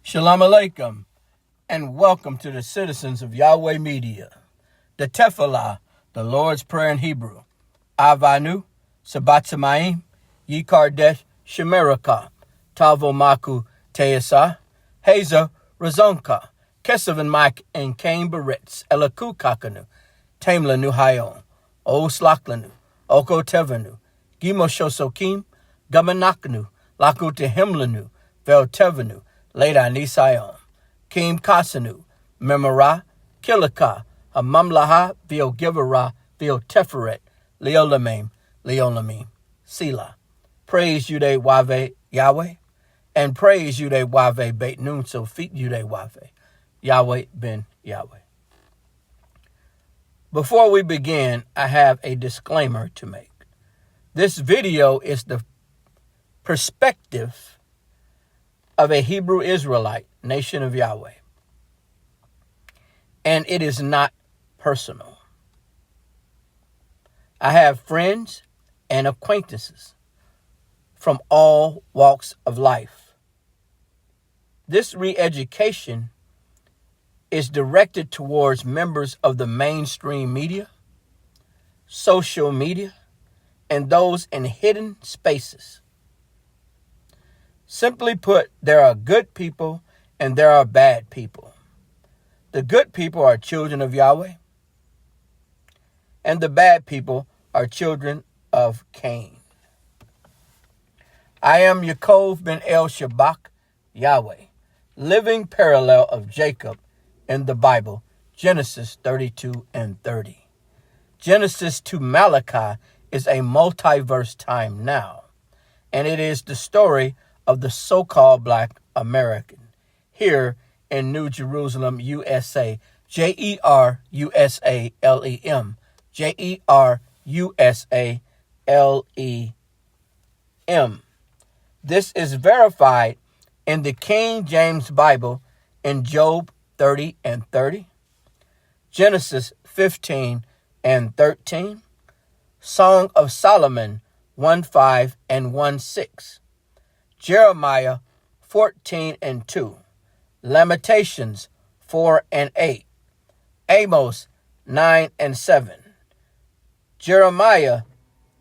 Shalom Alaikum, and welcome to the citizens of Yahweh Media. The Tefillah, the Lord's Prayer in Hebrew. Avanu, Sabat Samaim, Yikardesh, Shemeraka, Tavo Maku, Teesa, Haza, Razonka, Kesavan Mike, and Cain Baritz, Elaku Kakanu, Tamlanu Hayon, O Slaklanu, Oko Tevanu, Gimoshosokim, Gamanaknu, Laku Tehimlanu, Vel Tevanu, Leda Nisayon, Kim Kasanu, Memora, Kilika, Hamamlaha, Vil Givera, Vil Teferet, Leolamim, Selah. Praise YHWH, and praise YHWH, Beit Nun, so feet YHWH, Yahweh ben Yahweh. Before we begin, I have a disclaimer to make. This video is the perspective of a Hebrew Israelite, nation of Yahweh. And it is not personal. I have friends and acquaintances from all walks of life. This re-education is directed towards members of the mainstream media, social media, and those in hidden spaces. Simply put, there are good people and there are bad people. The good people are children of Yahweh, and the bad people are children of Cain. I am Yaakov ben El Shabak, Yahweh, living parallel of Jacob in the Bible, Genesis 32 and 30. Genesis to Malachi is a multiverse time now, and it is the story of the so-called Black American here in New Jerusalem, USA, JERUSALEM, JERUSALEM. This is verified in the King James Bible in Job 30 and 30, Genesis 15 and 13, Song of Solomon 1:5 and 1:6, Jeremiah 14 and 2, Lamentations 4 and 8, Amos 9 and 7, Jeremiah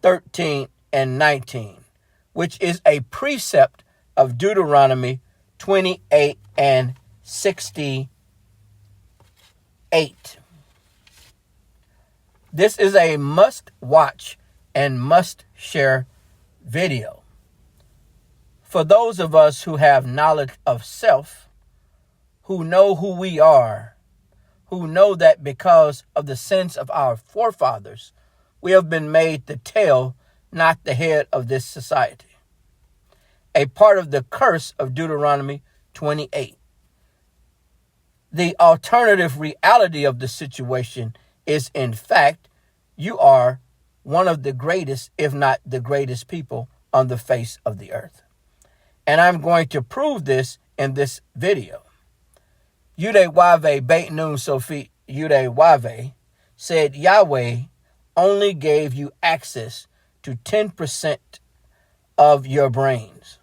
13 and 19, which is a precept of Deuteronomy 28 and 68. This is a must-watch and must-share video. For those of us who have knowledge of self, who know who we are, who know that because of the sins of our forefathers, we have been made the tail, not the head of this society. A part of the curse of Deuteronomy 28. The alternative reality of the situation is, in fact, you are one of the greatest, if not the greatest people on the face of the earth. And I'm going to prove this in this video. YHWH, Beit Nun Sophie YHWH, said Yahweh only gave you access to 10% of your brains.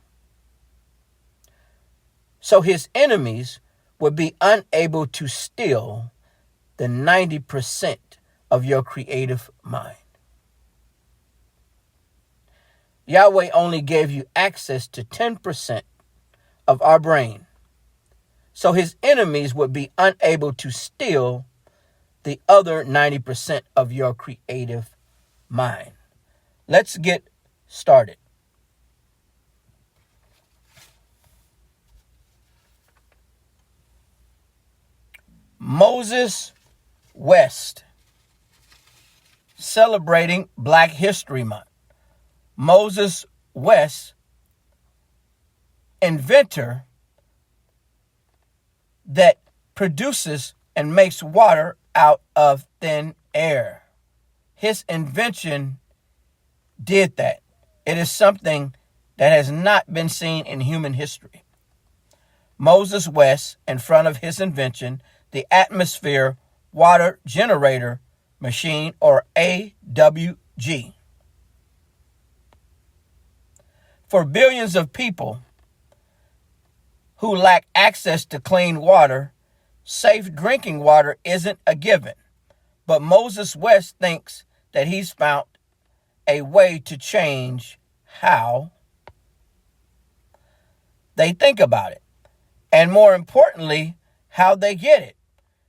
So his enemies would be unable to steal the 90% of your creative mind. Yahweh only gave you access to 10% of our brain, so his enemies would be unable to steal the other 90% of your creative mind. Let's get started. Moses West, celebrating Black History Month. Moses West, inventor that produces and makes water out of thin air. His invention did that. It is something that has not been seen in human history. Moses West, in front of his invention, the atmosphere water generator machine, or AWG. For billions of people who lack access to clean water, safe drinking water isn't a given. But Moses West thinks that he's found a way to change how they think about it, and more importantly, how they get it.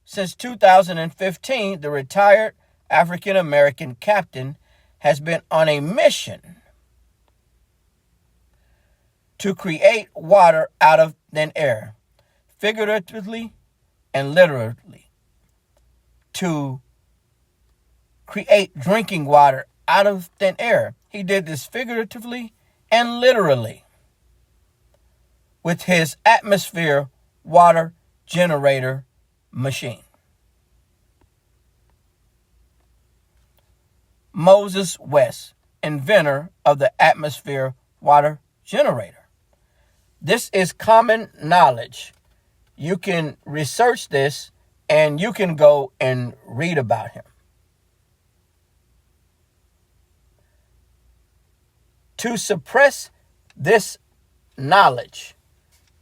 Since 2015, the retired African-American captain has been on a mission to create water out of thin air, figuratively and literally, to create drinking water out of thin air. He did this figuratively and literally with his atmosphere water generator machine. Moses West, inventor of the atmosphere water generator. This is common knowledge. You can research this and you can go and read about him. To suppress this knowledge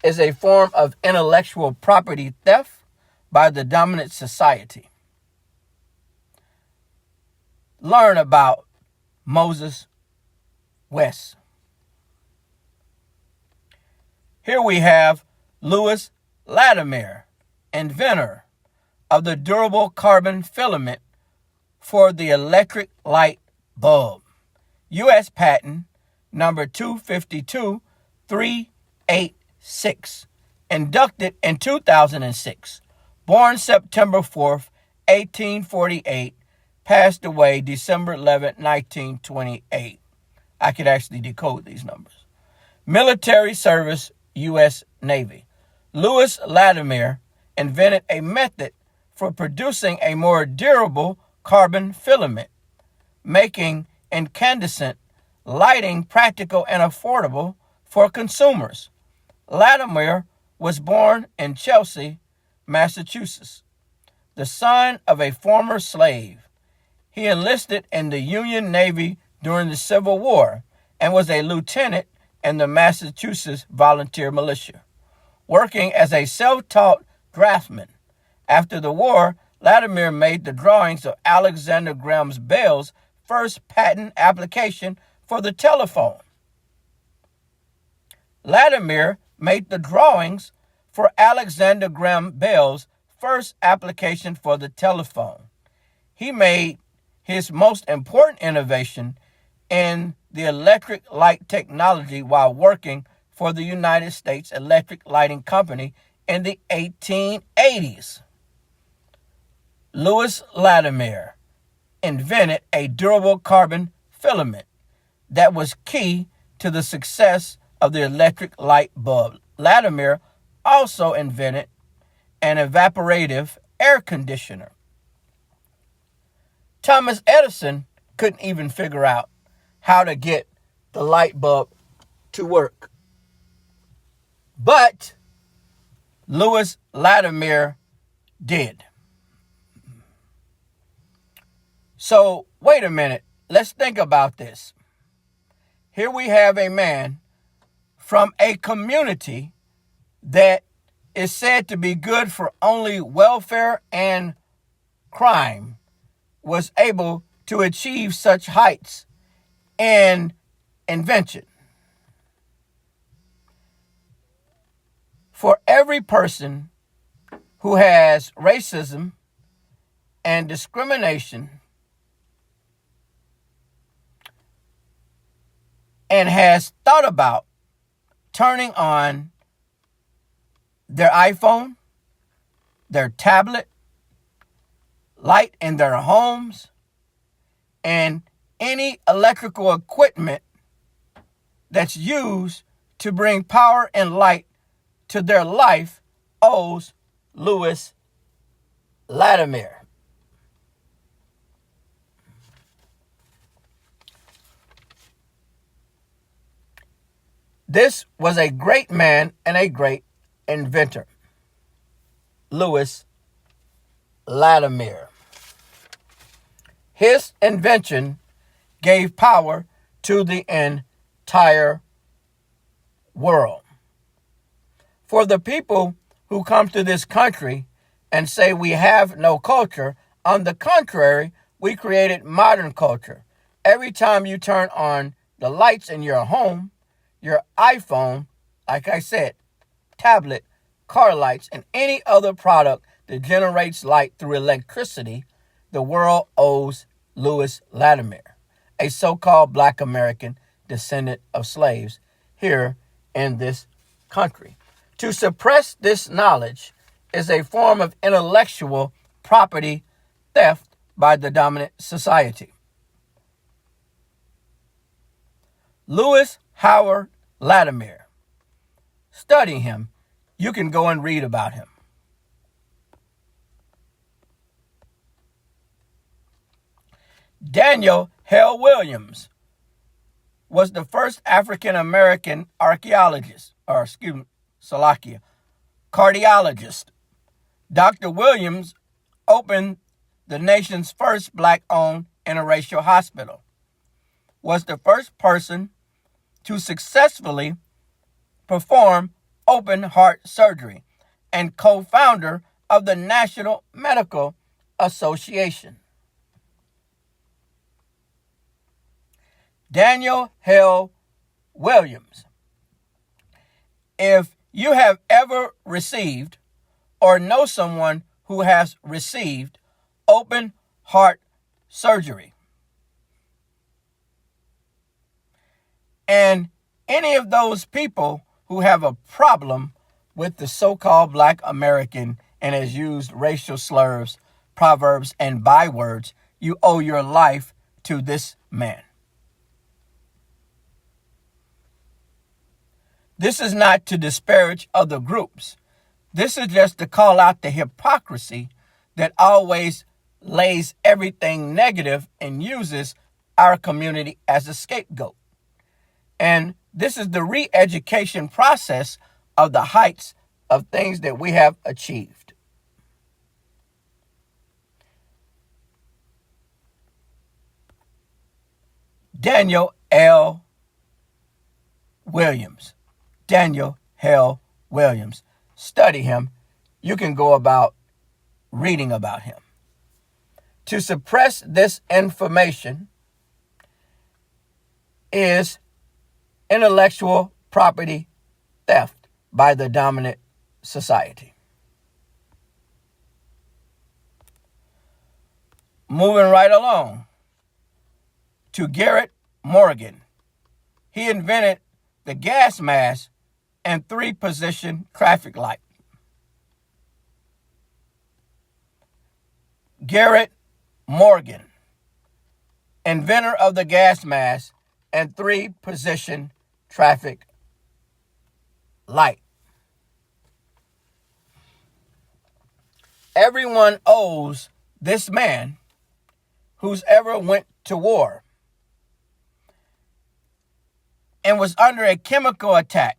is a form of intellectual property theft by the dominant society. Learn about Moses West. Here we have Lewis Latimer, inventor of the durable carbon filament for the electric light bulb. U.S. patent number 252386, inducted in 2006, born September 4th, 1848, passed away December 11th, 1928. I could actually decode these numbers. Military service, U.S. Navy. Lewis Latimer invented a method for producing a more durable carbon filament, making incandescent lighting practical and affordable for consumers. Latimer was born in Chelsea, Massachusetts, the son of a former slave. He enlisted in the Union Navy during the Civil War and was a lieutenant in the Massachusetts Volunteer Militia, working as a self-taught draftsman. After the war, Latimer made the drawings of Alexander Graham Bell's first patent application for the telephone. Latimer made the drawings for Alexander Graham Bell's first application for the telephone. He made his most important innovation in the electric light technology while working for the United States Electric Lighting Company in the 1880s. Lewis Latimer invented a durable carbon filament that was key to the success of the electric light bulb. Latimer also invented an evaporative air conditioner. Thomas Edison couldn't even figure out how to get the light bulb to work. But Lewis Latimer did. So, wait a minute. Let's think about this. Here we have a man from a community that is said to be good for only welfare and crime, was able to achieve such heights in invention. For every person who has racism and discrimination and has thought about turning on their iPhone, their tablet, light in their homes, and any electrical equipment that's used to bring power and light to their life owes Lewis Latimer. This was a great man and a great inventor, Lewis Latimer. His invention gave power to the entire world. For the people who come to this country and say we have no culture, on the contrary, we created modern culture. Every time you turn on the lights in your home, your iPhone, like I said, tablet, car lights, and any other product that generates light through electricity, the world owes Lewis Latimer, a so-called Black American descendant of slaves here in this country. To suppress this knowledge is a form of intellectual property theft by the dominant society. Lewis Howard Latimer. Study him. You can go and read about him. Daniel Hale Williams was the first African-American cardiologist. Dr. Williams opened the nation's first Black-owned interracial hospital, was the first person to successfully perform open heart surgery, and co-founder of the National Medical Association. Daniel Hale Williams. If you have ever received or know someone who has received open heart surgery, and any of those people who have a problem with the so-called Black American and has used racial slurs, proverbs, and bywords, you owe your life to this man. This is not to disparage other groups. This is just to call out the hypocrisy that always lays everything negative and uses our community as a scapegoat. And this is the re-education process of the heights of things that we have achieved. Daniel L. Williams. Daniel Hale Williams. Study him. You can go about reading about him. To suppress this information is intellectual property theft by the dominant society. Moving right along to Garrett Morgan. He invented the gas mask and 3-position traffic light. Garrett Morgan, inventor of the gas mask and 3-position traffic light. Everyone owes this man who's ever went to war and was under a chemical attack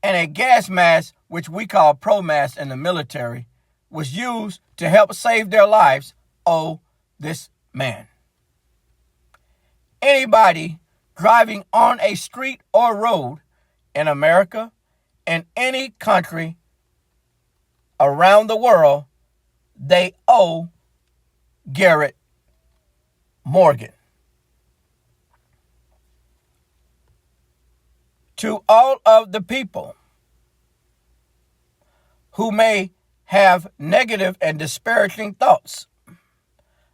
and a gas mask, which we call pro mask in the military, was used to help save their lives, owe this man. Anybody driving on a street or road in America and any country around the world, they owe Garrett Morgan. To all of the people who may have negative and disparaging thoughts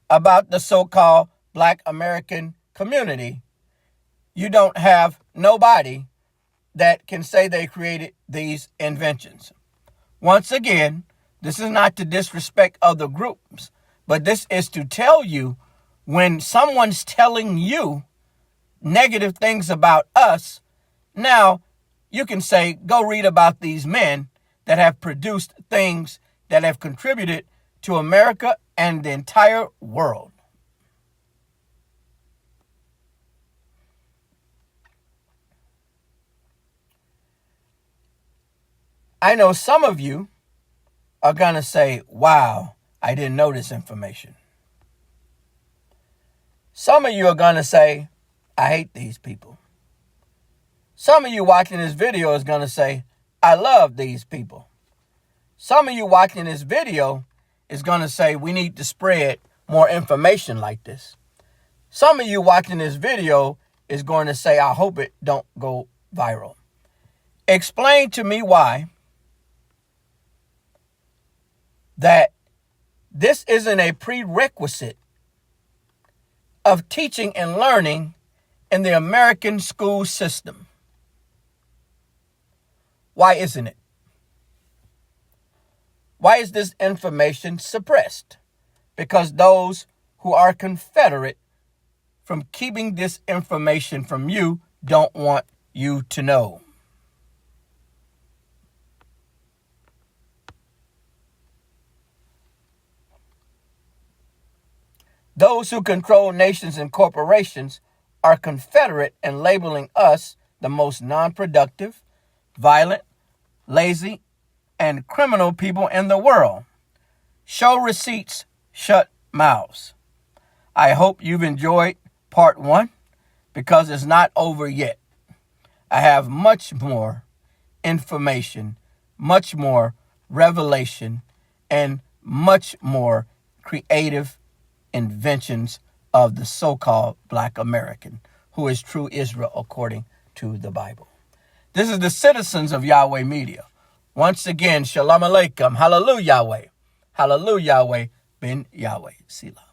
about the so-called Black American community, you don't have nobody that can say they created these inventions. Once again, this is not to disrespect other groups, but this is to tell you when someone's telling you negative things about us, now you can say, go read about these men that have produced things that have contributed to America and the entire world. I know some of you are going to say, wow, I didn't know this information. Some of you are going to say, I hate these people. Some of you watching this video is going to say, I love these people. Some of you watching this video is going to say we need to spread more information like this. Some of you watching this video is going to say, I hope it don't go viral. Explain to me why that this isn't a prerequisite of teaching and learning in the American school system. Why isn't it? Why is this information suppressed? Because those who are confederate from keeping this information from you don't want you to know. Those who control nations and corporations are confederate in labeling us the most non-productive, violent, lazy, and criminal people in the world. Show receipts, shut mouths. I hope you've enjoyed part 1 because it's not over yet. I have much more information, much more revelation, and much more creative inventions of the so-called Black American, who is true Israel according to the Bible. This is the citizens of Yahweh Media. Once again, Shalom Aleichem. Hallelujah, Yahweh. Hallelujah, Yahweh. Ben Yahweh. Selah.